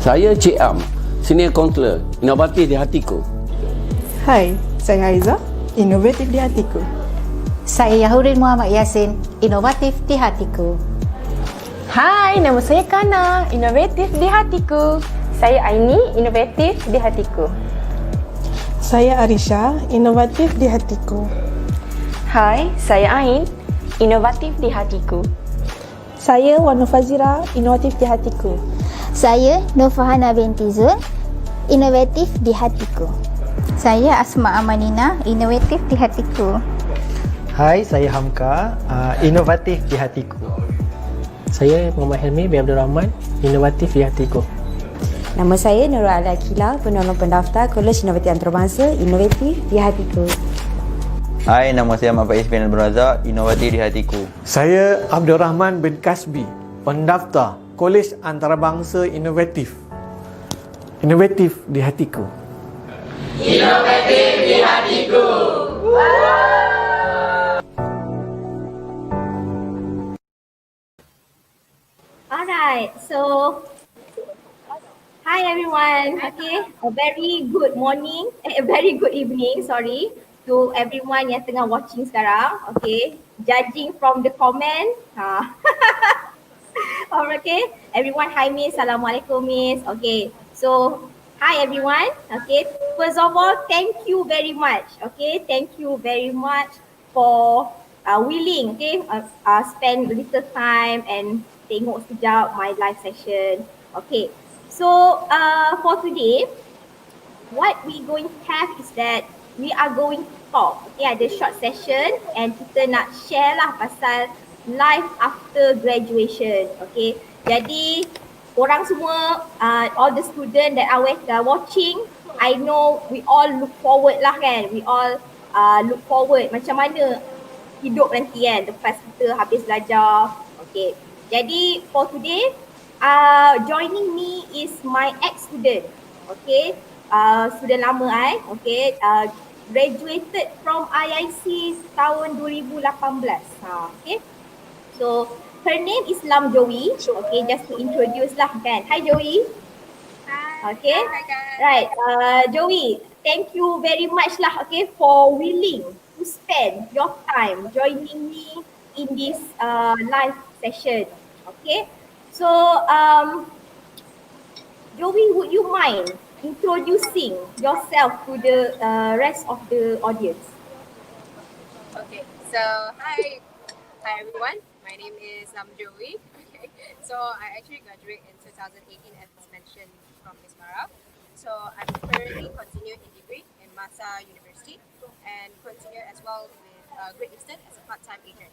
Saya Cik Am, Senior Counselor, inovatif di hatiku. Hai, saya Aiza, inovatif di hatiku. Saya Yahurin Muhammad Yasin, inovatif di hatiku. Hai, nama saya Kana, inovatif di hatiku. Saya Aini, inovatif di hatiku. Saya Arisha, inovatif di hatiku. Hai, saya Ain, inovatif di hatiku. Saya Wanu Fazira, inovatif di hatiku. Saya Nurfahana binti Zul, inovatif di hatiku. Saya Asma Amanina, inovatif di hatiku. Hai, saya Hamka, inovatif di hatiku. Saya Muhammad Helmi bin Abdul Rahman, inovatif di hatiku. Nama saya Nurul Al-Akila, penolong pendaftar Kolej Inovatif Antarabangsa, inovatif di hatiku. Hai, nama saya Muhammad Faiz bin Abdul Razak, inovatif di hatiku. Saya Abdul Rahman bin Kasbi, pendaftar Kolej Antarabangsa Inovatif. Inovatif di hatiku. Inovatif di hatiku. Alright, so hi everyone. Okay, a very good morning, a very good evening, sorry, to everyone yang tengah watching sekarang. Okay, judging from the comment, okay, everyone, hi Miss, Assalamualaikum Miss. Okay, so hi everyone. Okay, first of all, thank you very much. Okay, thank you very much for willing, okay, spend a little time and tengok sekejap my live session. Okay, so for today, what we going to have is that we are going to talk. Okay, ada short session and kita nak share lah pasal life after graduation. Okay, jadi korang semua, all the student that are watching, I know we all look forward lah kan. We all look forward macam mana hidup nanti kan lepas kita habis belajar. Okay, jadi for today, joining me is my ex-student. Okay, student lama okay, graduated from IIC tahun 2018. Okay. So her name is Lam Joey. Okay, just to introduce lah kan. Hi Joey. Hi. Okay. Hi guys. Right. Joey, thank you very much lah. Okay, for willing to spend your time joining me in this live session. Okay. So Joey, would you mind introducing yourself to the rest of the audience? Okay. So hi everyone. My name is Joey. Okay. So I actually graduated in 2018 as mentioned from Miss FARAH. So I'm currently continuing in degree in Masa University and continue as well with Great Eastern as a part-time agent.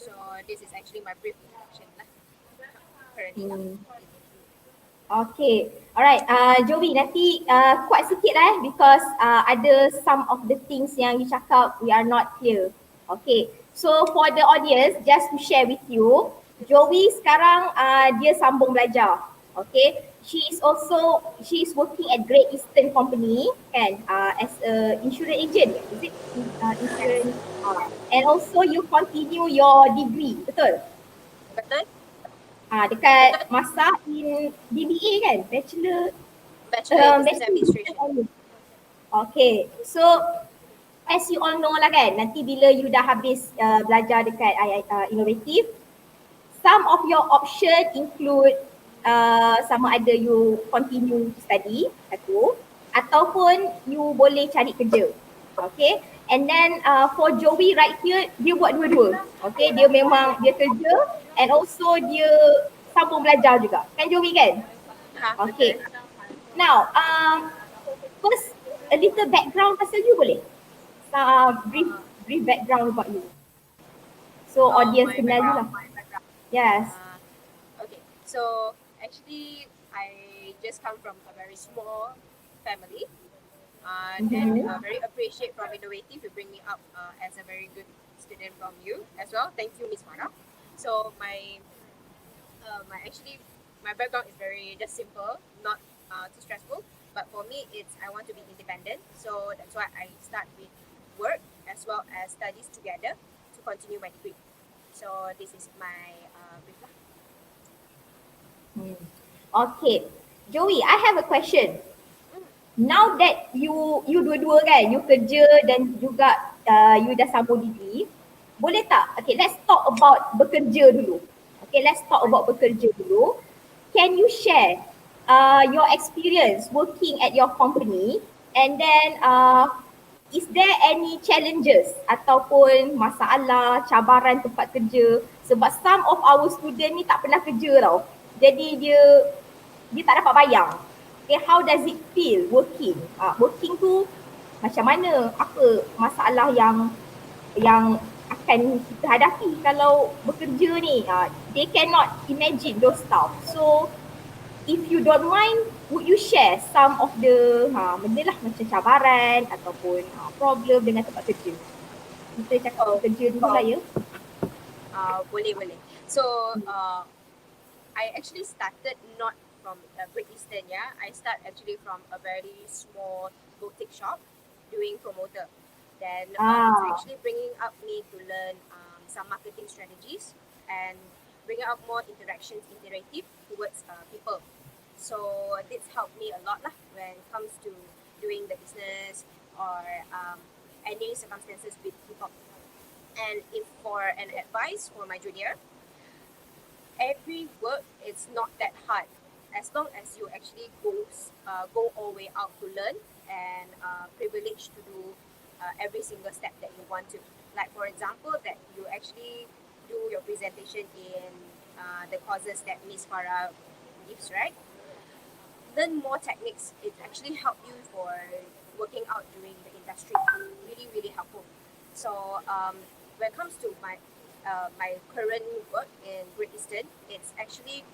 So this is actually my brief introduction currently. Okay, alright. Joey, nanti kuat sikit because ada some of the things yang you cakap we are not clear. Okay. So for the audience, just to share with you, Joey sekarang dia sambung belajar. Okay, she is working at Great Eastern Company kan, as a insurance agent. Is it insurance? And also you continue your degree, betul? Betul. Dekat Masa in BBA kan, Bachelor Business Administration. Okay, so as you all know lah kan, nanti bila you dah habis belajar dekat inovatif, some of your option include sama ada you continue study satu, ataupun you boleh cari kerja. Okay, and then for Joey right here, dia buat dua-dua. Okay, dia memang dia kerja and also dia sambung belajar juga. Kan Joey kan? Okay. Now, first a little background pasal you boleh? Brief background about you. So audience kenal you lah. Yes. Okay, so actually I just come from a very small family. And very appreciate from Innovative to bring me up as a very good student from you as well. Thank you, Miss Farah. So my background is very just simple, not too stressful. But for me, it's I want to be independent. So that's why I start with work as well as studies together to continue my degree. So this is my brief lah. Okay, Joey, I have a question. Now that you dua-dua kan, you kerja dan juga you dah sambung degree, boleh tak? Okay, let's talk about bekerja dulu. Okay, let's talk about bekerja dulu. Can you share your experience working at your company, and then is there any challenges ataupun masalah, cabaran tempat kerja? Sebab some of our student ni tak pernah kerja tau. Jadi dia tak dapat bayang. Okay, how does it feel working? Working tu macam mana? Apa masalah yang akan kita hadapi kalau bekerja ni? They cannot imagine those stuff. So, if you don't mind, would you share some of the benda lah macam cabaran ataupun problem dengan tempat kerja? Kita cakap kerja dulu lah ya. Boleh. So, I actually started not from Great Eastern, yeah. I start actually from a very small boutique shop doing promoter. Then it's actually bringing up me to learn some marketing strategies and bringing up more interactions, interactive towards people. So this helped me a lot lah when it comes to doing the business or any circumstances with people. And if for an advice for my junior, every work is not that hard. As long as you actually go all the way out to learn and privileged to do every single step that you want to. Like for example, that you actually do your presentation in the courses that Miss Farah gives, right? Learn more techniques. It actually help you for working out during the industry. Really, really helpful. So when it comes to my current work in Great Eastern, it's actually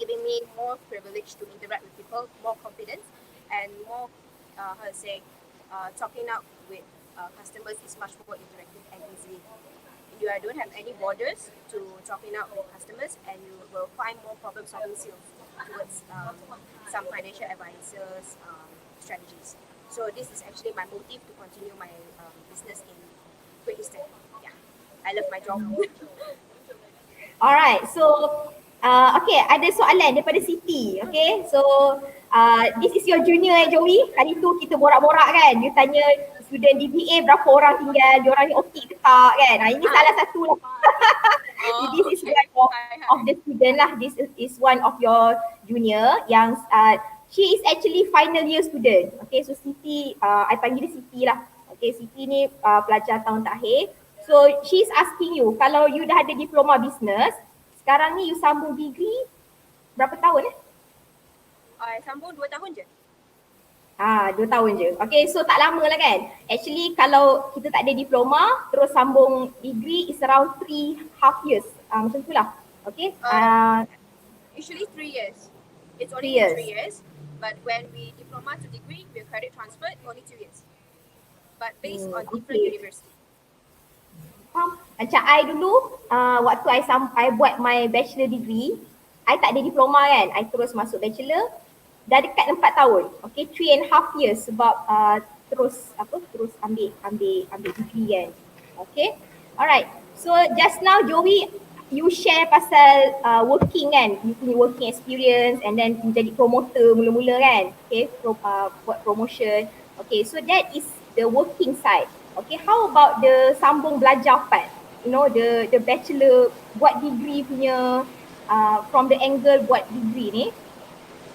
giving me more privilege to interact with people, more confidence, and more, talking out with customers is much more interactive and easy. You don't have any borders to talking out with customers, and you will find more problem-solving skills towards some financial advisors strategies. So this is actually my motive to continue my business in Great Eastern. Yeah, I love my job. Alright, so okay, ada soalan daripada Siti. Okay, so this is your junior Joey. Kali tu kita borak-borak kan. You tanya student DBA berapa orang tinggal, diorang ni okey ke tak kan. Ini salah satu lah. This is one of the student lah. This is one of your junior yang she is actually final year student. Okay, so Siti, I panggil dia Siti lah. Okay, Siti ni pelajar tahun terakhir. So she is asking you, kalau you dah ada diploma business, sekarang ni you sambung degree berapa tahun Sambung 2 tahun je. 2 tahun je. Okay, so tak lama lah kan. Actually kalau kita tak ada diploma terus sambung degree is around 3.5 years. Macam tu lah. Okay. Usually 3 years. It's only 3 years. But when we diploma to degree, we credit transferred only 2 years. But based on different university. Macam I dulu, waktu I buat my bachelor degree, I tak ada diploma kan. I terus masuk bachelor, dah dekat 4 tahun. Okay, 3.5 years sebab terus ambil degree kan. Okay, alright. So just now Joey, you share pasal working kan, you punya working experience and then menjadi promoter mula-mula kan. Okay, buat promotion. Okay, so that is the working side. Okay, how about the sambung belajar part? You know, the bachelor buat degree punya, from the angle buat degree ni,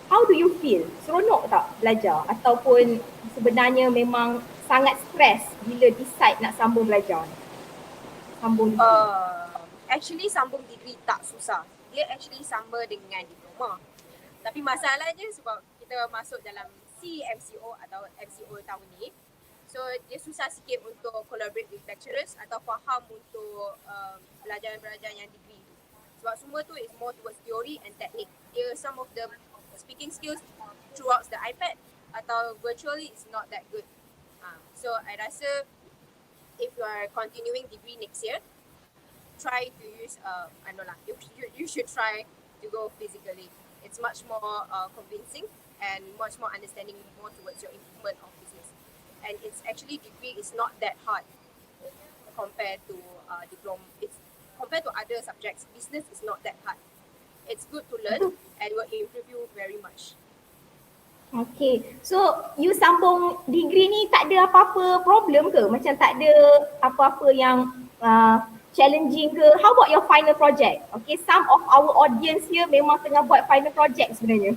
how do you feel? Seronok tak belajar? Ataupun sebenarnya memang sangat stres bila decide nak sambung belajar ni? Sambung degree. Actually sambung degree tak susah. Dia actually sama dengan diploma. Tapi masalahnya sebab kita masuk dalam CMCO atau MCO tahun ni, so dia susah sikit untuk collaborate with lecturers atau faham untuk pelajaran-pelajaran yang degree tu. Sebab semua tu is more towards theory and technique. Dia some of the speaking skills throughout the iPad atau virtually is not that good. So I rasa if you are continuing degree next year, try to use I know lah, you should try to go physically. It's much more convincing and much more understanding more towards your improvement of business. And it's actually degree is not that hard compared to diploma. It's compared to other subjects. Business is not that hard. It's good to learn and will improve you very much. Okay, so you sambung degree ni tak ada apa-apa problem ke? Macam tak ada apa-apa yang challenging ke? How about your final project? Okay, some of our audience here memang tengah buat final project sebenarnya.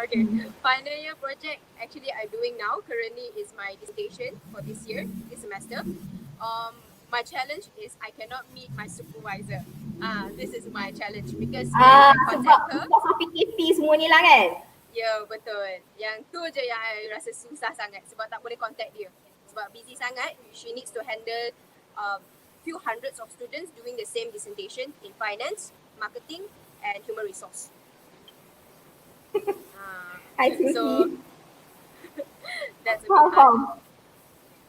Okay, final year project actually I'm doing now currently is my dissertation for this year, this semester. My challenge is I cannot meet my supervisor. This is my challenge because I contact her. Sebab PKP semua ni lah kan? Ya, betul. Yang tu je yang I rasa susah sangat sebab tak boleh contact dia. Sebab busy sangat, she needs to handle few hundreds of students doing the same dissertation in finance, marketing and human resource. I see. So that's a bit hard.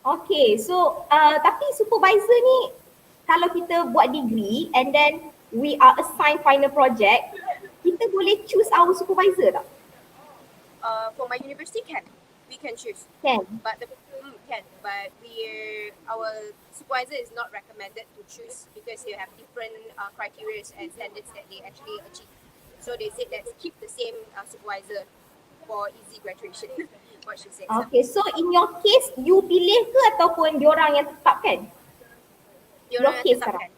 Okay, so tapi supervisor ni kalau kita buat degree and then we are assigned final project, kita boleh choose our supervisor tak? For my university we can choose. Can. But our supervisor is not recommended to choose because they have different criteria and standards that they actually achieve. So they said let's keep the same supervisor for easy graduation. What she said. Okay, so in your case, you pilih ke ataupun diorang yang tetapkan? Diorang yang tetapkan.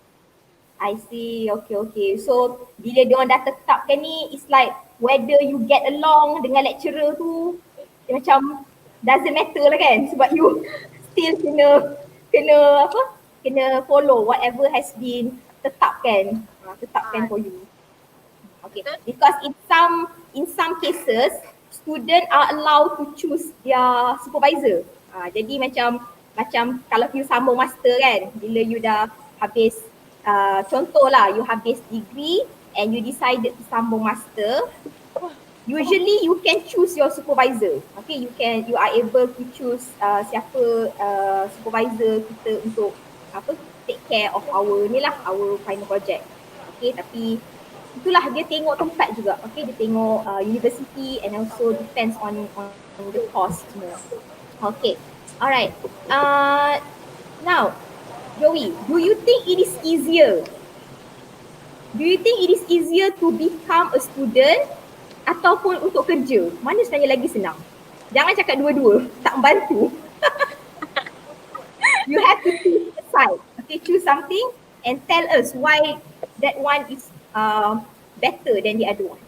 I see, okay. So bila diorang dah tetapkan ni, it's like whether you get along dengan lecturer tu, macam doesn't matter lah kan? Sebab you still kena follow whatever has been tetapkan for you. Okay, because in some cases, student are allowed to choose their supervisor. Jadi macam kalau you sambung master kan, bila you dah habis, contohlah you habis degree and you decided to sambung master, usually you can choose your supervisor. Okay, you are able to choose siapa supervisor kita untuk take care of our final project. Okay, tapi itulah dia tengok tempat juga. Okay, dia tengok university and also depends on the cost semua. Okay, alright. Now, Joey, do you think it is easier to become a student ataupun untuk kerja? Mana sebenarnya lagi senang? Jangan cakap dua-dua, tak membantu. You have to choose a side. Okay, choose something and tell us why that one is better than the other one.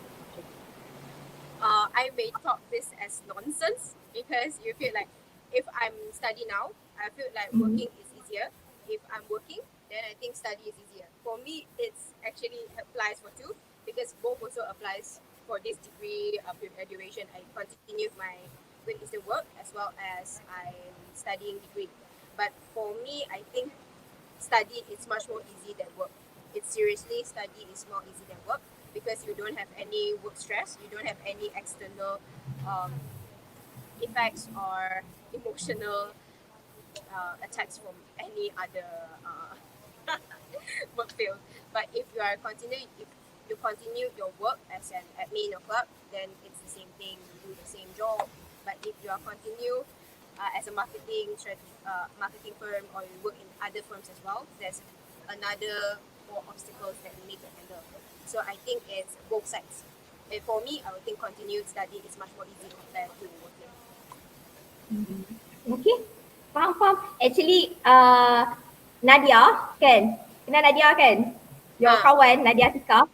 I may talk this as nonsense because you feel like if I'm studying now, I feel like working is easier. If I'm working, then I think study is easier. For me, it's actually applies for two because both also applies for this degree duration. I continued my Western work as well as I'm studying degree. But for me, I think study is much more easy than work. It's seriously study is more easy than work because you don't have any work stress, you don't have any external effects or emotional attacks from any other work field. But if you continue your work as an admin or clerk, then it's the same thing, you do the same job. But if you are continue as a marketing firm or you work in other firms as well, there's another more obstacles that you need to handle. So I think it's both sides. And for me, I would think continued study is much more easy compared to working. Okay. Faham. Actually, Nadia kan? Kenal Nadia kan? Your kawan Nadia Tika.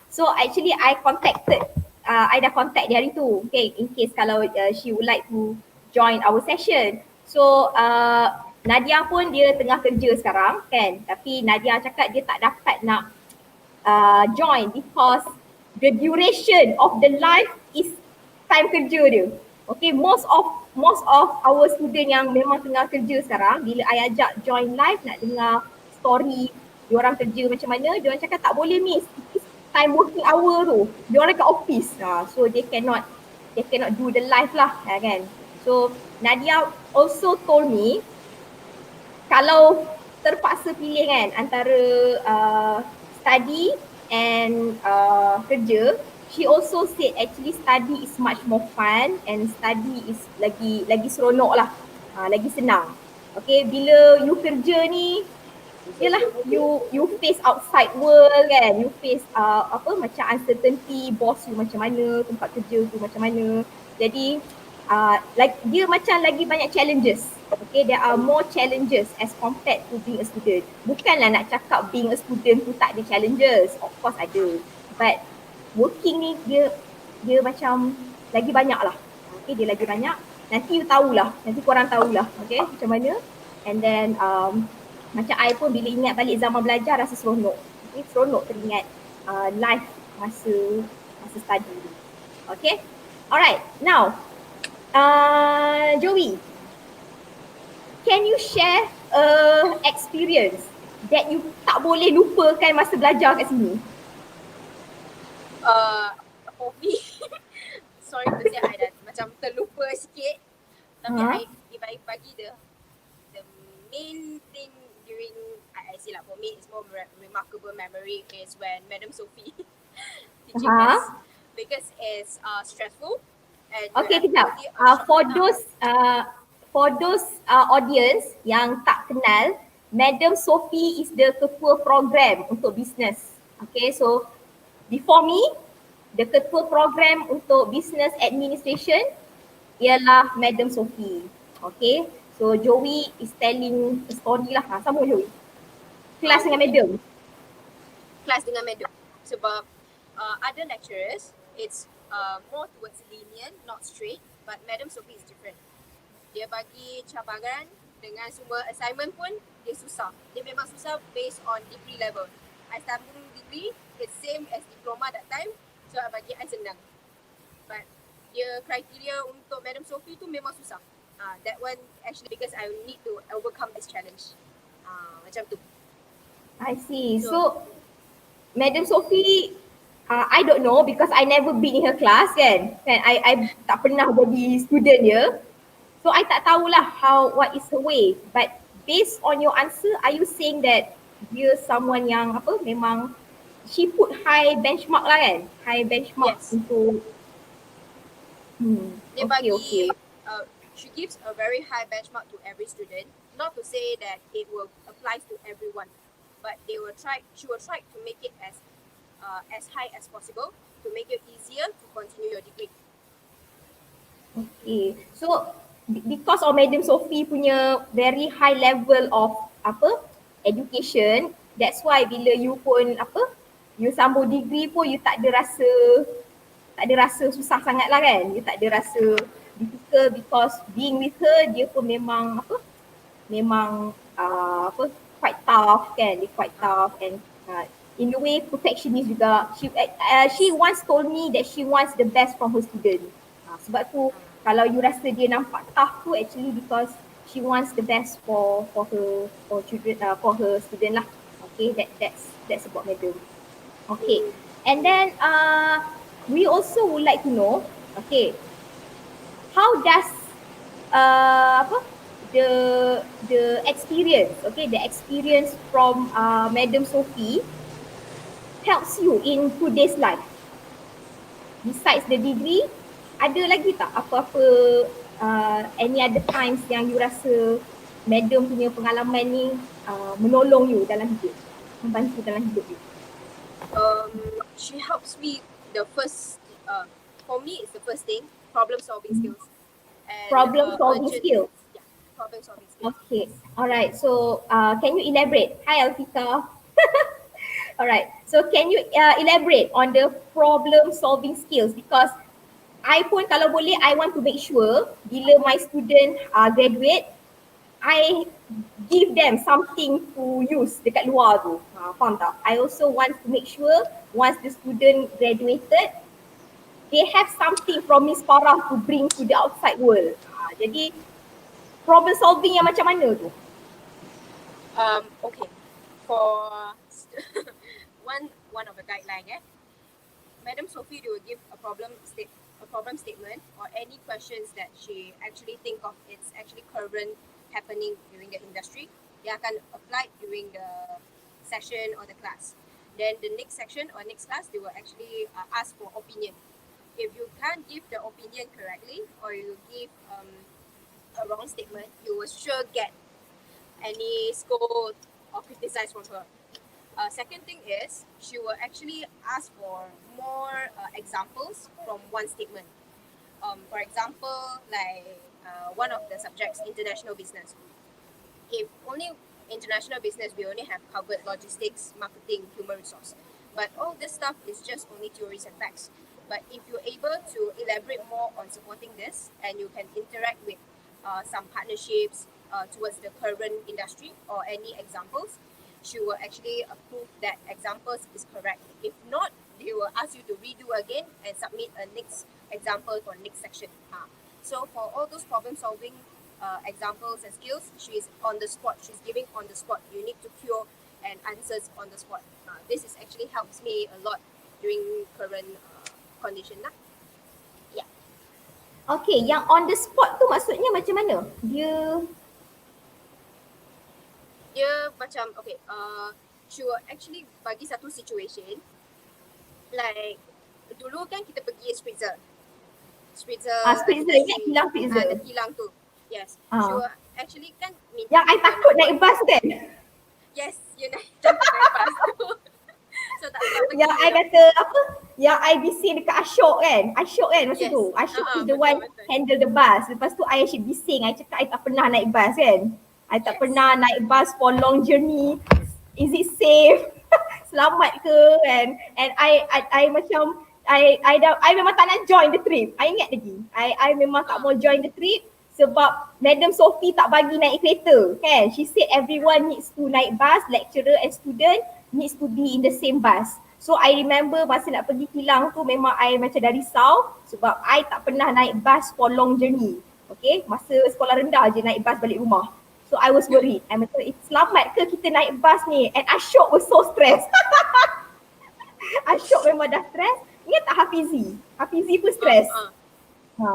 So actually I contacted, I dah contact dia hari tu. Okay, in case kalau she would like to join our session. So Nadia pun dia tengah kerja sekarang kan. Tapi Nadia cakap dia tak dapat nak join because the duration of the live is time kerja dia. Okay, most of our student yang memang tengah kerja sekarang, bila I ajak join live nak dengar story diorang kerja macam mana, diorang cakap tak boleh miss, it's time working hour tu, diorang kat office. So they cannot do the live lah kan. So Nadia also told me kalau terpaksa pilih kan antara study and kerja, she also said actually study is much more fun and study is lagi seronok lah, lagi senang. Okay, bila you kerja ni, yelah you face outside world kan, you face macam uncertainty, boss you macam mana, tempat kerja tu macam mana. Jadi like dia macam lagi banyak challenges. Okay, there are more challenges as compared to being a student. Bukanlah nak cakap being a student tu tak ada challenges, of course ada. But working ni dia macam lagi banyak lah. Okay, dia lagi banyak. Nanti you tahulah, nanti korang tahulah, okay, macam mana. And then macam I pun bila ingat balik zaman belajar rasa seronok. Okay, seronok teringat life masa study ni. Okay, alright. Now, Joey, can you share experience that you tak boleh lupakan masa belajar kat sini? For me, sorry to say I dah macam terlupa sikit. Tapi if I bagi the main thing during I see lah, for me it's more remarkable memory is when Madam Sophie teaching us, because it's stressful. And okay, kejap. For those audience yang tak kenal, Madam Sophie is the ketua program untuk business. Okay, so before me, the ketua program untuk business administration ialah Madam Sophie. Okay, so Joey is telling a story lah. Sama Joey. Kelas dengan Madam. Kelas dengan Madam. Sebab other lecturers, it's more towards lenient, not straight, but Madam Sophie is different. Dia bagi cabaran dengan semua assignment pun dia susah. Dia memang susah based on degree level. I sambung degree, it's same as diploma that time, so bagi I senang. But dia kriteria untuk Madam Sophie tu memang susah. That one actually because I need to overcome this challenge. Macam tu. I see. So Madam Sophie, I don't know because I never been in her class kan. I tak pernah jadi student dia. So I tak tahulah what is her way. But based on your answer, are you saying that dia someone yang memang she put high benchmark lah kan? High benchmark untuk dia bagi she gives a very high benchmark to every student. Not to say that it will apply to everyone, but she will try to make it as high as possible to make it easier to continue your degree. Okay, so because of Madam Sophie punya very high level of education, that's why bila you pun you sambung degree pun you tak ada rasa susah sangat lah kan. You tak ada rasa difficult because being with her, dia pun memang quite tough kan. Dia quite tough and in a way perfectionist juga. She once told me that she wants the best from her student. Sebab tu kalau you rasa dia nampak tough tu actually because she wants the best for her student lah. Okay, that's about Madam. Okay, and then we also would like to know, okay, how does the experience, okay, the experience from Madam Sophie helps you in today's life? Besides the degree, ada lagi tak apa-apa any other times yang you rasa Madam punya pengalaman ni menolong you dalam hidup, membantu dalam hidup you? She helps me for me it's the first thing, problem solving skills. And problem solving skills. Yeah, problem solving skills. Okay. Alright. So can you elaborate? Hi Alfika. Alright. So can you elaborate on the problem solving skills? Because I pun kalau boleh, I want to make sure bila my student graduate, I give them something to use dekat luar tu. Faham tak? I also want to make sure once the student graduated, they have something from Miss Farah to bring to the outside world. Jadi problem solving yang macam mana tu? Okay. For one of the guideline, Madam Sophie will give a problem statement or any questions that she actually think of it's actually current happening during the industry yang akan apply during the session or the class. Then the next section or next class, they will actually ask for opinion. If you can't give the opinion correctly or you give a wrong statement, you will sure get any scold or criticize from her. Second thing is, she will actually ask for more examples from one statement. For example, like one of the subjects, international business. If only international business, we only have covered logistics, marketing, human resource. But all this stuff is just only theories and facts. But if you're able to elaborate more on supporting this and you can interact with some partnerships towards the current industry or any examples, she will actually approve that examples is correct. If not, they will ask you to redo again and submit a next example for next section. So for all those problem solving examples and skills, she is on the spot. She's giving on the spot. You need to cure and answers on the spot. This is actually helps me a lot during current condition lah. Yeah. Okay, yang on the spot tu maksudnya macam mana? Dia macam okay, she will actually bagi satu situation like dulu kan kita pergi spritzer. Ingat kilang spritzer. The kilang tu. Yes. She will actually kan minta yang I takut naik bas kan? Yes, you naik bas tu. So tak pergi. Yang I kata apa? Yang I bising dekat Ashok kan masa tu. Ashok is the one handle the bus. Lepas tu I actually bising. I cakap I tak pernah naik bas kan. I tak pernah naik bus for long journey. Is it safe? Selamat ke kan? And I macam I memang tak nak join the trip. I ingat lagi. I memang tak mau join the trip sebab Madam Sophie tak bagi naik kereta kan. She said everyone needs to naik bus, lecturer and student needs to be in the same bus. So I remember masa nak pergi kilang tu memang I macam dah risau sebab I tak pernah naik bus for long journey. Okay, masa sekolah rendah je naik bus balik rumah. So I was worried. I macam, selamat ke kita naik bus ni? And Ashok was so stressed. Ashok memang dah stress. Ingat tak Hafizi? Hafizi pun stress.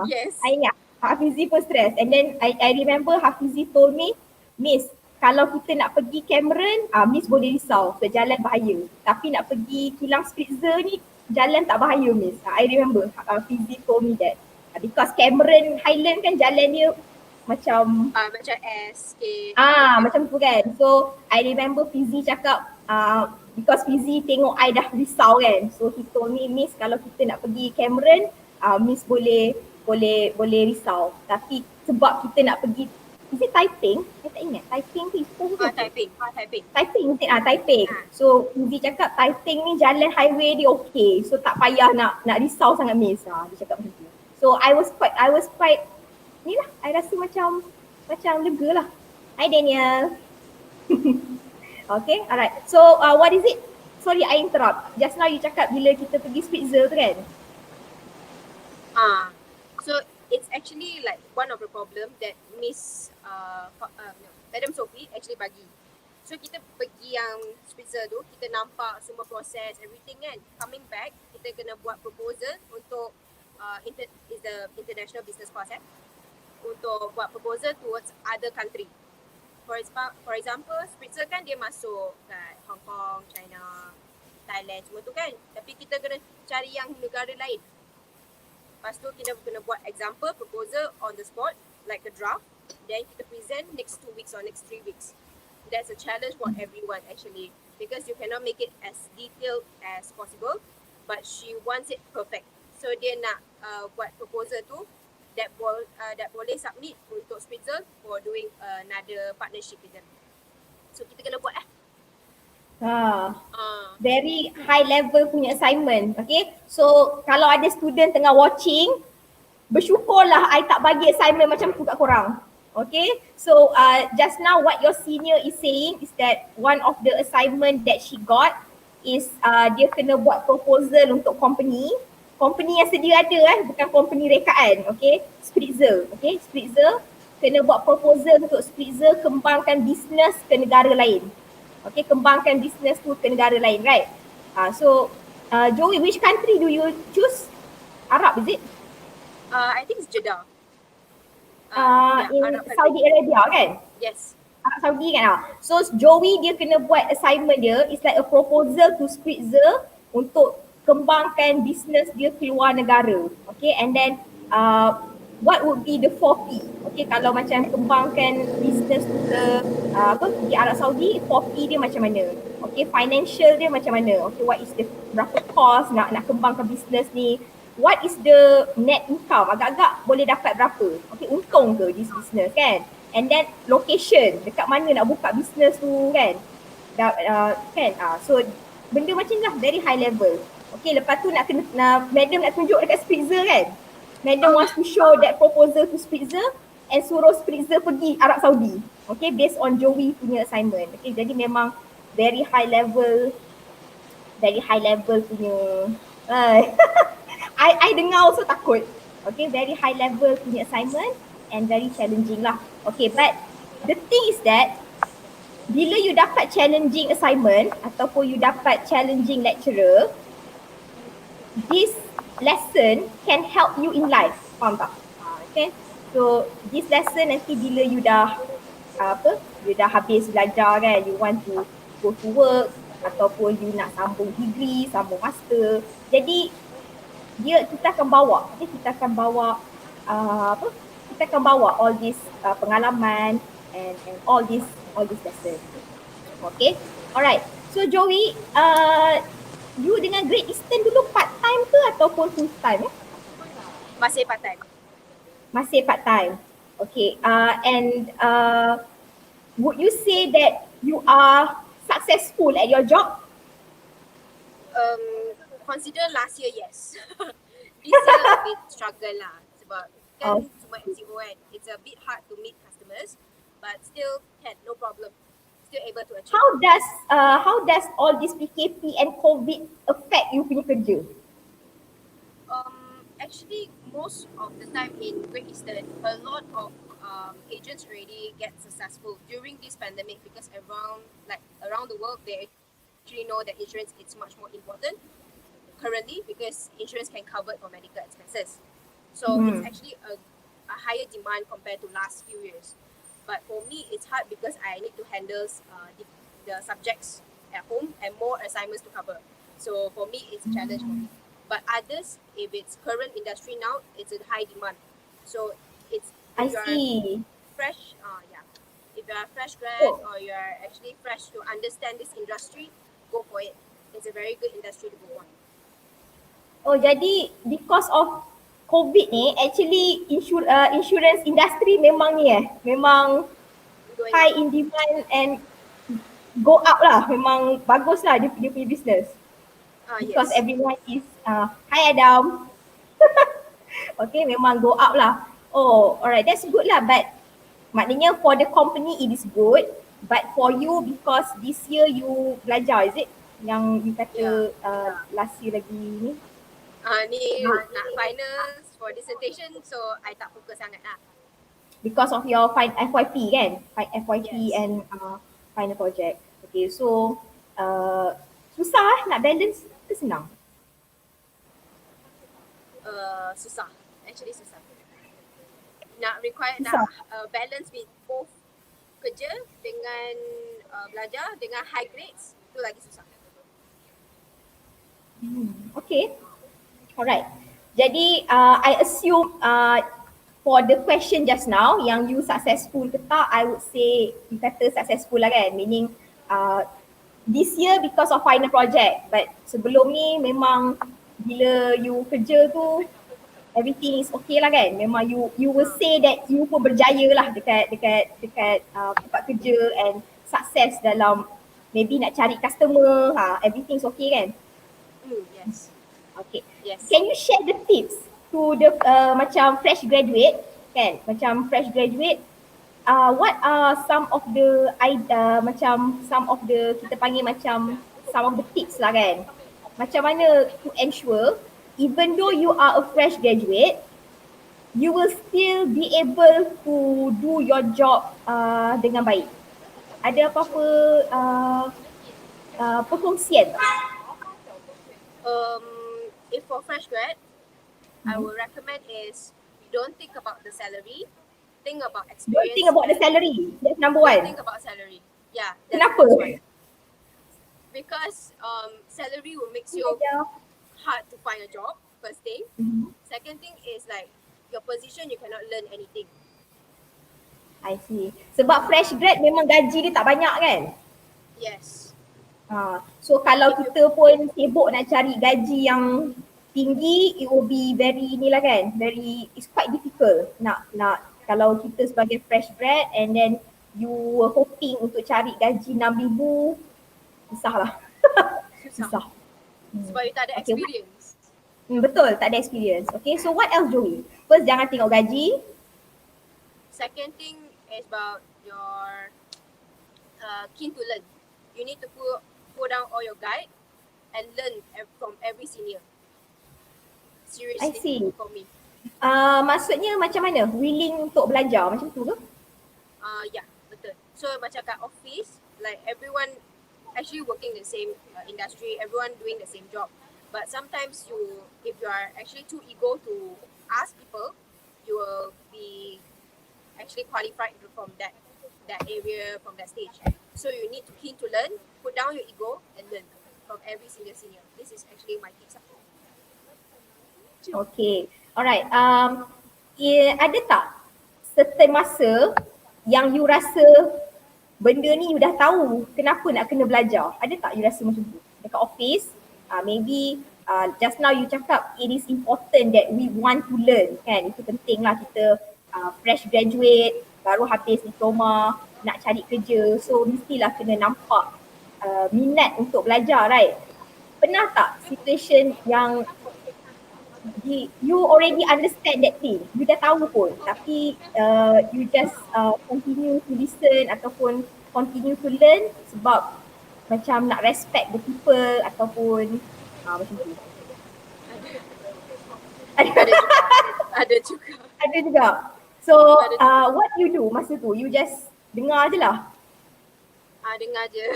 Yes. I ingat. Hafizi pun stress. And then I remember Hafizi told me, Miss, kalau kita nak pergi Cameron, Miss boleh risau sebab jalan bahaya. Tapi nak pergi kilang spritzer ni, jalan tak bahaya Miss. I remember Hafizi told me that. Because Cameron Highland kan jalan dia macam S, K. Macam tu kan. So I remember Fizi cakap because Fizi tengok I dah risau kan. So he told me, Miss kalau kita nak pergi Cameron, Miss boleh risau. Tapi sebab kita nak pergi, is it Taiping? Saya tak ingat. Taiping tu Taiping. Taiping is it? Taiping. So Fizi cakap Taiping ni jalan highway dia okay. So tak payah nak risau sangat Miss. Dia cakap macam tu. So I was quite ni lah, I rasa macam lega lah. Hi Daniel. Okay, alright. So what is it? Sorry, I interrupt. Just now you cakap bila kita pergi spritzer tu kan? So it's actually like one of the problem that Madam Sophie actually bagi. So kita pergi yang spritzer tu, kita nampak semua proses, everything kan. Coming back, kita kena buat proposal untuk is the international business course untuk buat proposal towards other country. For example, spritzer kan dia masuk kat Hong Kong, China, Thailand semua tu kan. Tapi kita kena cari yang negara lain. Lepas tu kita kena buat example, proposal on the spot, like a draft. Then kita present next 2 weeks or next 3 weeks. That's a challenge for everyone actually. Because you cannot make it as detailed as possible. But she wants it perfect. So dia nak buat proposal tu that boleh submit untuk Spritzer for doing another partnership with them. So kita kena buat very high level punya assignment. Okay, so kalau ada student tengah watching, bersyukurlah I tak bagi assignment macam tu kat korang. Okay, so just now what your senior is saying is that one of the assignment that she got is dia kena buat proposal untuk company yang sedia ada bukan company rekaan. Okay, Spritzer. Okay, Spritzer kena buat proposal untuk Spritzer kembangkan bisnes ke negara lain. Okay, kembangkan bisnes tu ke negara lain, right? So Joey, which country do you choose? Arab, is it? I think it's Jeddah. In Saudi Arabia kan? Yes. Arab Saudi kan? So Joey dia kena buat assignment dia, it's like a proposal to Spritzer untuk kembangkan bisnes dia keluar negara. Okay, and then what would be the 4P? Okay, kalau macam kembangkan bisnes tu ke di Arab Saudi, 4P dia macam mana? Okay, financial dia macam mana? Okay, what is the berapa cost nak kembangkan bisnes ni? What is the net income? Agak-agak boleh dapat berapa? Okay, untung ke this business kan? And then location, dekat mana nak buka business tu kan? So benda macam ni lah, very high level. Okay, lepas tu madam nak tunjuk dekat Spritzer kan? Madam wants to show that proposal to Spritzer and suruh Spritzer pergi Arab Saudi. Okay, based on Joey punya assignment. Okay, jadi memang very high level punya I dengar also takut. Okay, very high level punya assignment and very challenging lah. Okay, but the thing is that bila you dapat challenging assignment ataupun you dapat challenging lecturer, this lesson can help you in life. Faham tak? Okay, so this lesson nanti bila you dah habis belajar kan, you want to go to work ataupun you nak sambung degree, sambung master, jadi kita akan bawa all this pengalaman and all this lesson. Okay, alright. So Joey, you dengan Great Eastern dulu part time ke ataupun full time? Masih part time. Masih part time. Okay, and would you say that you are successful at your job? Consider last year, yes. This year a bit struggle lah sebab kan semua MCO kan. It's a bit hard to meet customers, but still can, no problem. Still able to achieve. How does all this PKP and COVID affect you punya kerja? Actually, most of the time in Great Eastern, a lot of agents already get successful during this pandemic because around the world they actually know that insurance is much more important currently because insurance can cover for medical expenses. So it's actually a higher demand compared to last few years. But for me, it's hard because I need to handle the subjects at home and more assignments to cover. So for me, it's a challenge for me. But others, if it's current industry now, it's a high demand. So it's I see. Fresh, if you're a fresh grad or you're actually fresh to understand this industry, go for it. It's a very good industry to go on. Oh, jadi because of COVID ni, actually insurance industry memang memang high in demand and go up lah. Memang bagus lah dia punya business. Because everyone is, hi Adam. Okay, memang go up lah. Oh, alright, that's good lah. But maknanya for the company it is good. But for you, because this year you belajar, is it? Yang you kata last year lagi ni? Ni nak finals for dissertation, so I tak fokus sangat lah. Because of your FYP kan? FYP and final project. Okay, so susah nak balance ke senang? Susah, actually susah. Nak balance with both kerja dengan belajar dengan high grades, tu lagi susah. Okay. Alright. Jadi I assume for the question just now yang you successful ke tak, I would say you kata successful lah kan. Meaning this year because of final project, but sebelum ni memang bila you kerja tu everything is okay lah kan? Memang you will say that you pun berjaya lah dekat tempat kerja and sukses dalam maybe nak cari customer, everything is okay kan? Yes. Okay. Yes. Can you share the tips to the macam fresh graduate kan? Macam fresh graduate, what are some of the macam some of the kita panggil macam some of the tips lah kan? Macam mana to ensure even though you are a fresh graduate, you will still be able to do your job dengan baik. Ada apa-apa perkongsian? If for fresh grad, I would recommend is don't think about the salary, think about experience. Don't think about the salary. That's number Don't one. think about salary. Yeah. Kenapa? Because salary will make you hard to find a job, first thing. Second thing is like your position, you cannot learn anything. I see. Sebab fresh grad memang gaji dia tak banyak kan? Yes. So kalau kita pun sibuk nak cari gaji yang tinggi, it will be very inilah kan, it's quite difficult nak kalau kita sebagai fresh grad and then you were hoping untuk cari gaji 6,000, susah lah. Susah. Sebab you tak ada experience. Betul, tak ada experience. Okay, so what else Joey? First, jangan tengok gaji. Second thing is about your keen to learn. You need to put down all your guide and learn from every senior. Seriously, I see. for me. Maksudnya macam mana? Willing untuk belajar macam tu ke? Yeah, betul. So macam kat office, like everyone actually working the same industry, everyone doing the same job. But sometimes if you are actually too ego to ask people, you will be actually qualified from that area, from that stage. So you need to keen to learn, put down your ego and learn from every senior. This is actually my tips. Okay, alright. Ada tak certain masa yang you rasa benda ni you dah tahu kenapa nak kena belajar? Ada tak you rasa macam tu? Dekat office, maybe just now you cakap it is important that we want to learn kan? Itu penting lah kita fresh graduate, baru habis diploma, nak cari kerja. So mestilah kena nampak minat untuk belajar, right? Pernah tak situation yang you already understand that thing, you dah tahu pun tapi you just continue to listen ataupun continue to learn sebab macam nak respect the people ataupun macam tu? Ada juga. Ada juga. So what you do masa tu? You just dengar je lah? Dengar je.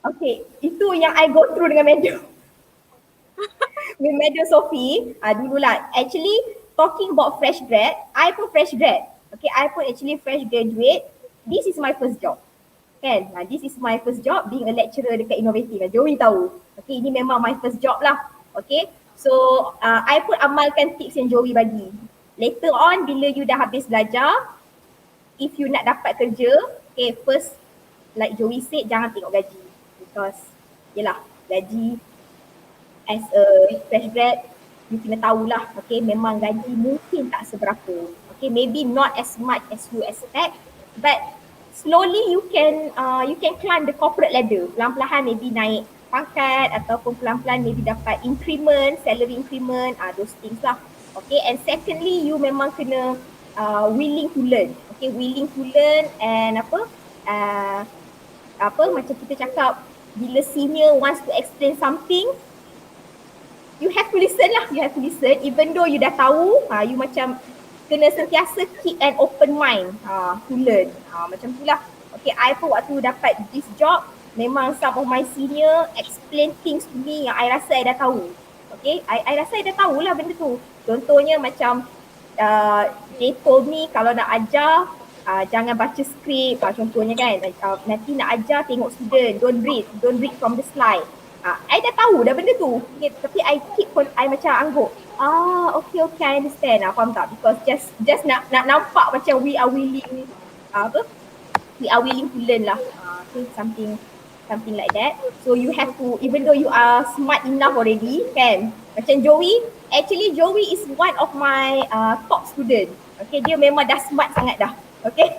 Okay, itu yang I go through dengan Medo. With Medo Sophie, dululah. Actually, talking about fresh grad, I pun fresh grad. Okay, I pun actually fresh graduate. This is my first job. Kan? This is my first job being a lecturer dekat Innovative. Joey tahu. Okay, ini memang my first job lah. Okay, so I pun amalkan tips yang Joey bagi. Later on, bila you dah habis belajar, if you nak dapat kerja, okay, first, like Joey said, jangan tengok gaji. Because, yelah, gaji as a fresh grad, you kena tahulah, okay, memang gaji mungkin tak seberapa. Okay, maybe not as much as you expect, but slowly you can climb the corporate ladder. Pelan-pelan maybe naik pangkat ataupun pelan-pelan maybe dapat increment, salary increment, those things lah. Okay, and secondly, you memang kena willing to learn. Okay, willing to learn and macam kita cakap, bila senior wants to explain something, you have to listen lah, you have to listen even though you dah tahu, you macam kena sentiasa keep an open mind to learn, macam tu lah. Okay, I pun waktu dapat this job, memang some of my senior explain things to me yang I rasa I dah tahu. Okay, I rasa I dah tahu lah benda tu. Contohnya macam they told me kalau nak ajar, jangan baca skrip, contohnya kan, nanti nak ajar tengok student, don't read from the slide. I dah tahu dah benda tu, okay, tapi I macam angguk. Okay, I understand. Faham tak? Because just nak nampak macam we are willing to learn lah. Okay, something something like that. So you have to, even though you are smart enough already, kan? Macam Joey, actually Joey is one of my top student. Okay, dia memang dah smart sangat dah. Okay,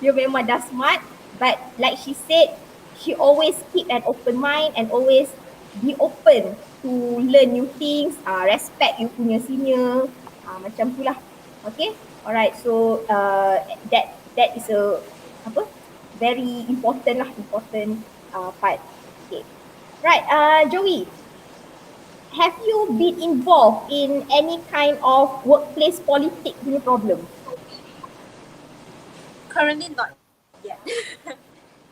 dia memang dah smart. But like she said, she always keep an open mind and always be open to learn new things, respect you punya senior, macam tu lah. Okay, alright. So that is a very important part. Okay, right. Joey, have you been involved in any kind of workplace politics punya problem? Currently not yet.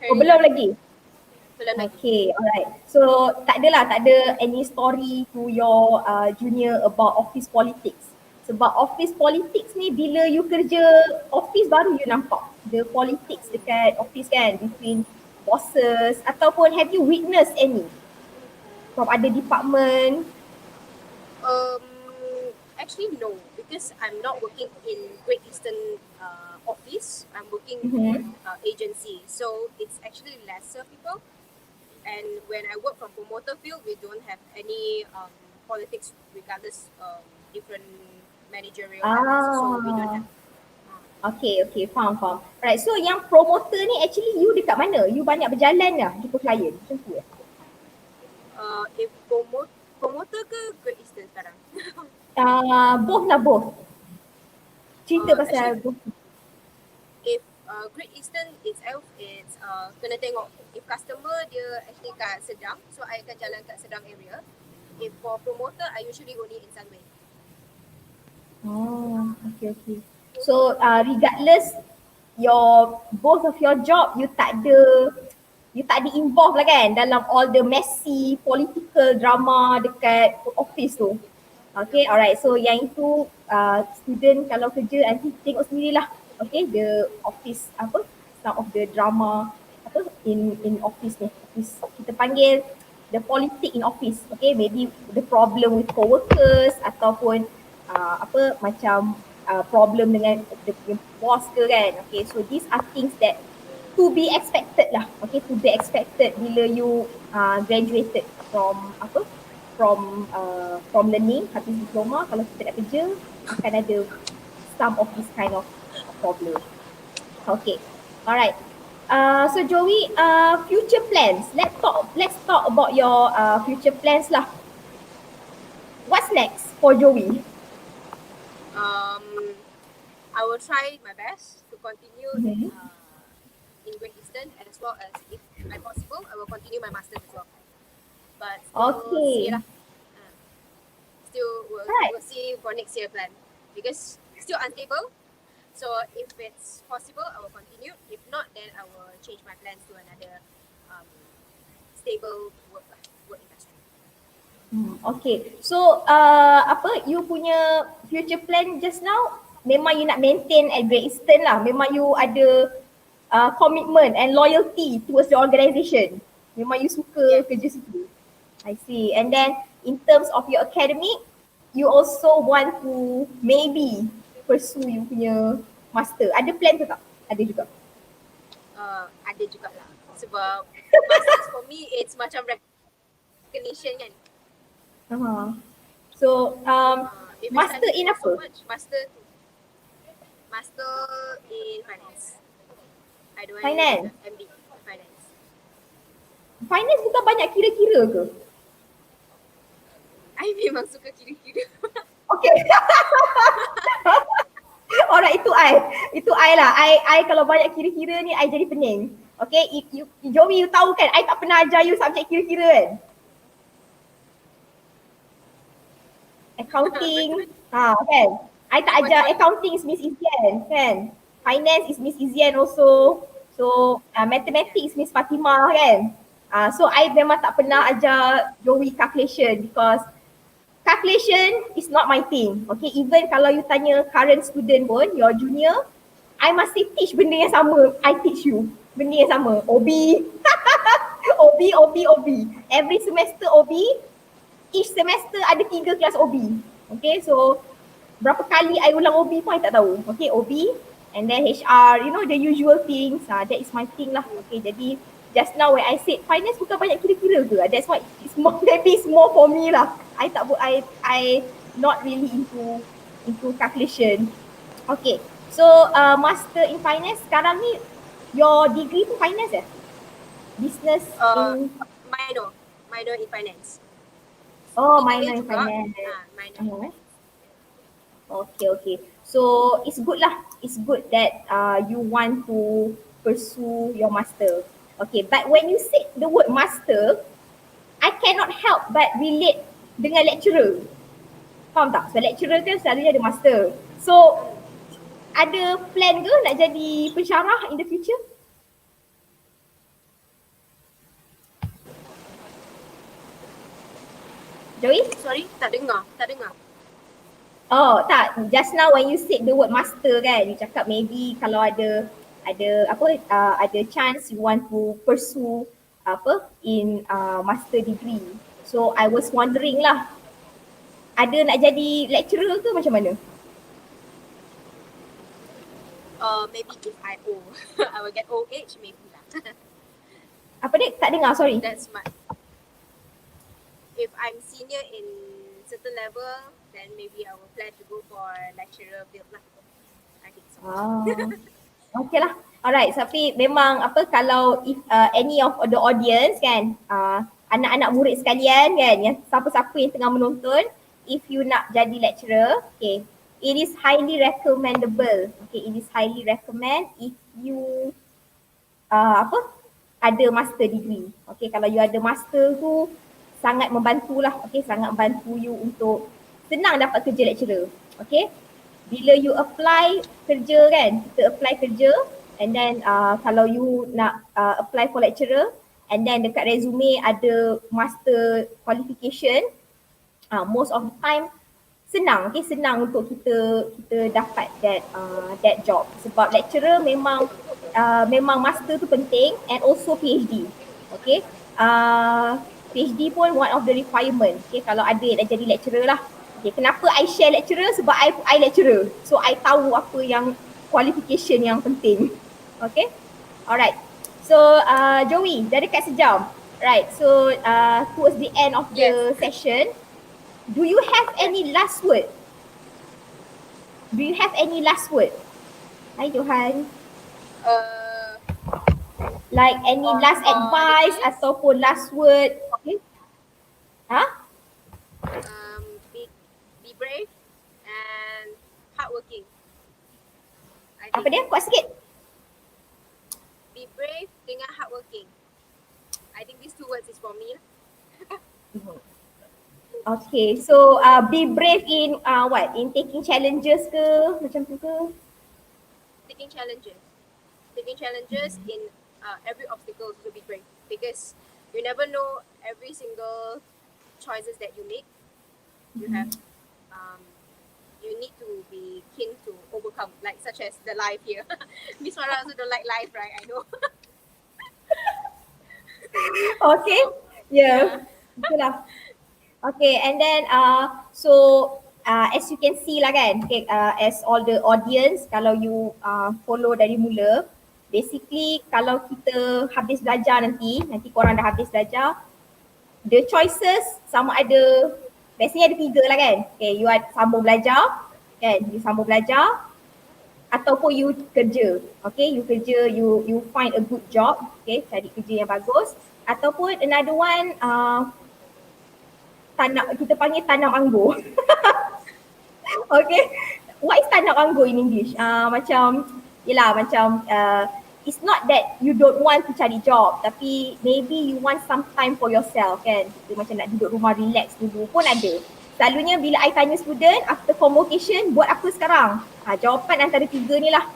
Belum lagi? Belum lagi. Okay, alright. So tak ada any story to your junior about office politics. Sebab office politics ni bila you kerja office baru you nampak the politics dekat office kan, between bosses, ataupun have you witnessed any from other department? Actually no, because I'm not working in Great Eastern office. I'm working in agency, so it's actually lesser people. And when I work from promoter field, we don't have any politics regardless different managerial levels, so we don't have. Okay, faham. Right, so yang promoter ni actually you dekat mana? You banyak berjalan lah jumpa klien, macam tu ya? If promoter ke Great Eastern sekarang? Both. Cerita pasal actually, both. If Great Eastern itself, it's kena tengok if customer dia actually kat Sedang, so I akan jalan kat Sedang area. If for promoter, I usually only in Sunway. Oh, okay. So regardless both of your job, you tak ada involved lah kan dalam all the messy political drama dekat office tu. Okay, alright. So yang itu student kalau kerja nanti tengok sendirilah. Okay, the office some of the drama in office ni. Office kita panggil the politics in office. Okay, maybe the problem with co-workers ataupun macam problem dengan the boss ke kan. Okay, so these are things that to be expected lah. Okay, to be expected bila you graduated from learning, habis diploma, kalau kita nak kerja akan ada some of this kind of problem. Okay, alright. So Joey, future plans. Let's talk about your future plans lah. What's next for Joey? I will try my best to continue in Great Eastern, as well as if I'm possible, I will continue my master's as well. But still see lah. We'll see for next year plan because it's still unstable. So if it's possible, I will continue. If not, then I will change my plans to another stable work industry. Okay. So you punya future plan just now memang you nak maintain at Great Eastern lah. Memang you ada commitment and loyalty towards the organisation. Memang you suka kerja situ. I see. And then in terms of your academic, you also want to maybe pursue you punya master. Ada plan tu tak? Ada juga? Ada jugalah. Sebab masters for me, it's macam recognition kan. So, master in apa? So much, master in finance. I don't Finance? MB, finance. Finance bukan banyak kira-kira ke? I memang suka kira-kira. Okay. Alright, itu I lah. I kalau banyak kira-kira ni, I jadi pening. Okay, Joey, you tahu kan, I tak pernah ajar you subjek kira-kira kan? Accounting, kan? I tak ajar accounting is Miss Izian, kan? Finance is Miss Izian also. So, mathematics Miss Fatimah, kan? So, I memang tak pernah ajar Joey calculation because calculation is not my thing. Okay, even kalau you tanya current student pun, your junior, I masih teach benda yang sama. I teach you benda yang sama. OB. OB. Every semester OB. Each semester ada 3 kelas OB. Okay, so berapa kali I ulang OB pun I tak tahu. Okay, OB and then HR, you know the usual things. That is my thing lah. Okay, jadi just now when I said finance bukan banyak kira-kira ke? That's why it's more, maybe it's more for me lah. I not really into calculation. Okay, so master in finance sekarang ni, your degree tu finance business in minor in finance. Oh, minor in finance. Minor. Okay. So it's good lah. It's good that you want to pursue your master. Okay, but when you say the word master, I cannot help but relate dengan lecturer. Faham tak? So lecturer kan selalunya ada master. So ada plan ke nak jadi pensyarah in the future? Joey? Sorry, tak dengar. Oh tak, just now when you said the word master kan, you cakap maybe kalau ada chance you want to pursue in master degree. So I was wondering lah, ada nak jadi lecturer ke macam mana? Maybe if I old, I will get old age maybe lah. Apa dia? Tak dengar, sorry. That's my. If I'm senior in certain level, then maybe I will plan to go for lecturer field lah. I think so. Okay lah. Alright, tapi memang kalau if any of the audience kan, anak-anak murid sekalian kan, yang siapa-siapa yang tengah menonton, if you nak jadi lecturer, okay, it is highly recommendable. Okay, it is highly recommend if you ada master degree. Okay, kalau you ada master tu sangat membantulah. Okay, sangat membantu you untuk senang dapat kerja lecturer. Okay, bila you apply kerja kan, kita apply kerja and then kalau you nak apply for lecturer and then dekat resume ada master qualification, most of the time senang, okay, senang untuk kita dapat that job. Sebab lecturer memang master tu penting and also PhD. Okay, PhD pun one of the requirement. Okay, kalau ada nak jadi lecturer lah. Okay, kenapa I share lecturer? Sebab I lecturer. So I tahu apa yang qualification yang penting. Okay, alright. So Joey, dah dekat sejam. Right, so towards the end of the session, do you have any last word? Hai Johan. Like any last advice ataupun last word? Okay. Be brave and hardworking. Apa dia? Kuat sikit. Be brave dengan hardworking. I think these two words is for me. Okay, so be brave in what? In taking challenges ke? Macam tu ke? Taking challenges in every obstacle to be brave, because you never know every single choices that you make. You have you need to be keen to overcome, like such as the life here. Miss Farah also don't like life, right? I know. Okay, yeah. Itulah. Okay, and then so as you can see lah kan, okay, as all the audience, kalau you follow dari mula, basically kalau kita habis belajar nanti korang dah habis belajar, the choices sama ada, biasanya ada 3 lah kan. Okay, you sambung belajar kan, ataupun you kerja. Okay, you kerja, you find a good job, okay, cari kerja yang bagus, ataupun another one kita panggil tanam anggur. Okay, what is tanam anggur in English? Macam it's not that you don't want to cari job, tapi maybe you want some time for yourself kan. Kita macam nak duduk rumah relax dulu pun ada. Selalunya bila I tanya student after convocation, buat apa sekarang? Jawapan antara 3 ni lah.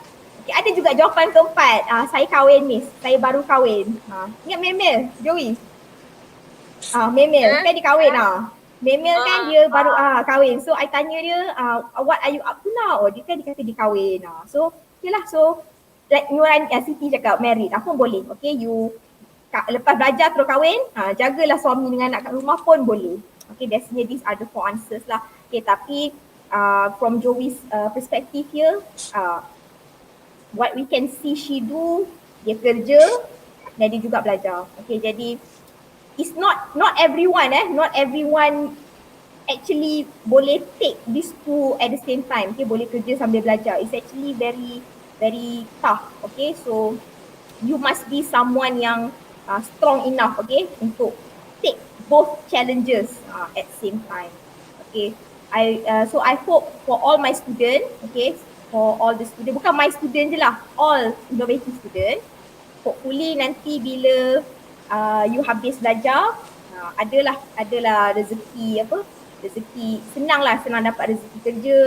Okay, ada juga jawapan keempat, saya kahwin miss, saya baru kahwin. Ingat Memel, Joey? Memel kan dia kahwin Memel kan dia baru kahwin. So I tanya dia, what are you up to now? Dia kata dia kahwin. So okay lah, so like Nuran Siti cakap married, apa pun boleh. Okay, you lepas belajar terus kahwin, jagalah suami dengan anak kat rumah pun boleh. Okay, biasanya these are the 4 answers lah. Okay, tapi from Joey's perspective here, what we can see she do, dia kerja, dan dia juga belajar. Okay, jadi it's not everyone actually boleh take these two at the same time. Okay, boleh kerja sambil belajar. It's actually very very tough. Okay, so you must be someone yang strong enough, okay, untuk take both challenges at same time. Okay, so I hope for all my student, okay, for all the student, bukan my student je lah, all innovative student, hopefully nanti bila you habis belajar, adalah rezeki senang dapat rezeki kerja.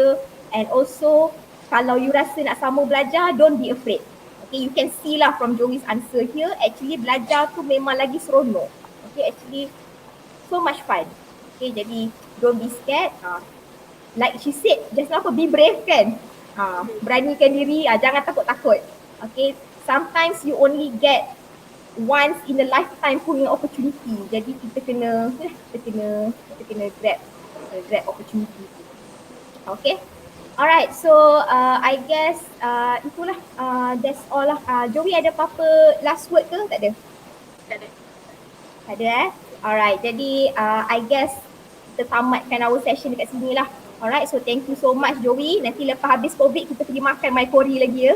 And also kalau you rasa nak sama belajar, don't be afraid. Okay, you can see lah from Joey's answer here, actually belajar tu memang lagi seronok. Okay, actually so much fun. Okay, jadi don't be scared. Like she said just now, be brave kan. Beranikan diri, jangan takut-takut. Okay, sometimes you only get once in a lifetime punya opportunity. Jadi kita kena grab opportunity. Okay. Alright, so I guess itulah, that's all lah. Joey ada apa-apa last word ke? Tak ada? Tak ada. Alright, jadi I guess kita tamatkan our session dekat sini lah. Alright, so thank you so much Joey. Nanti lepas habis COVID kita pergi makan my kori lagi ya.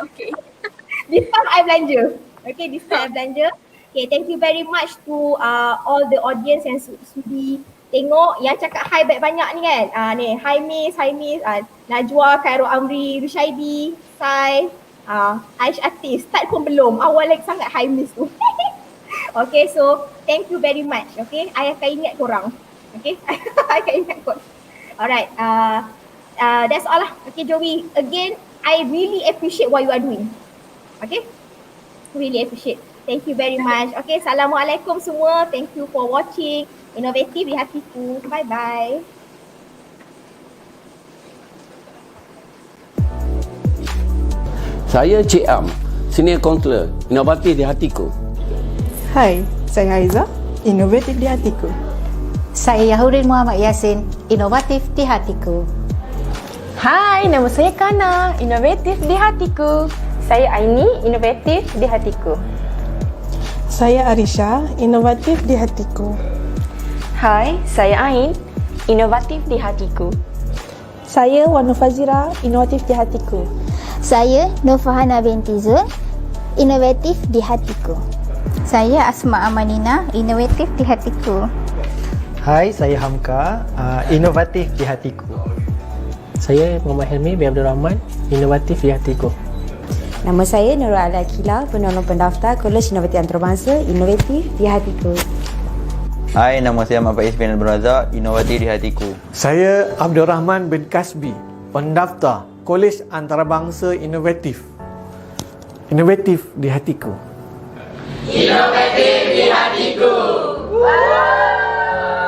Okay. This time I belanja. Okay, this time I belanja. Okay, thank you very much to all the audience yang sudi tengok, yang cakap hi banyak ni kan. Ni, hi Miss, Najwa, Khairul Amri, Rushaidi, Sai, Aish Atis. Start pun belum, awal lagi sangat hi Miss tu. Okay, so thank you very much. Okay, I akan ingat korang. Okay, I akan ingat korang. Alright, that's all lah. Okay Joey, again, I really appreciate what you are doing. Okay, really appreciate. Thank you very much. Okay, Assalamualaikum semua. Thank you for watching Inovatif di Hatiku. Bye-bye. Saya Cik Am, Senior Counselor, Inovatif di Hatiku. Hai, saya Aiza, Inovatif di Hatiku. Saya Yahurin Muhammad Yasin, Inovatif di Hatiku. Hai, nama saya Kana, Inovatif di Hatiku. Saya Aini, Inovatif di Hatiku. Saya Arisha, Inovatif di Hatiku. Hai, saya Ain, Inovatif di Hatiku. Saya Wanu Fazira, Inovatif di Hatiku. Saya Nurfahana binti Zul, Inovatif di Hatiku. Saya Asma Amanina, Inovatif di Hatiku. Hai, saya Hamka, Inovatif di Hatiku. Saya Muhammad Helmi bin Abdul Rahman, Inovatif di Hatiku. Nama saya Nurul Akila, penolong pendaftar Kolej Inovatif Antarabangsa, Inovatif di Hatiku. Hai, nama saya Ahmad Faiz bin Al-Baraza, Inovatif di Hatiku. Saya Abdul Rahman bin Kasbi, pendaftar Kolej Antarabangsa Inovatif. Inovatif di Hatiku. Inovatif di Hatiku.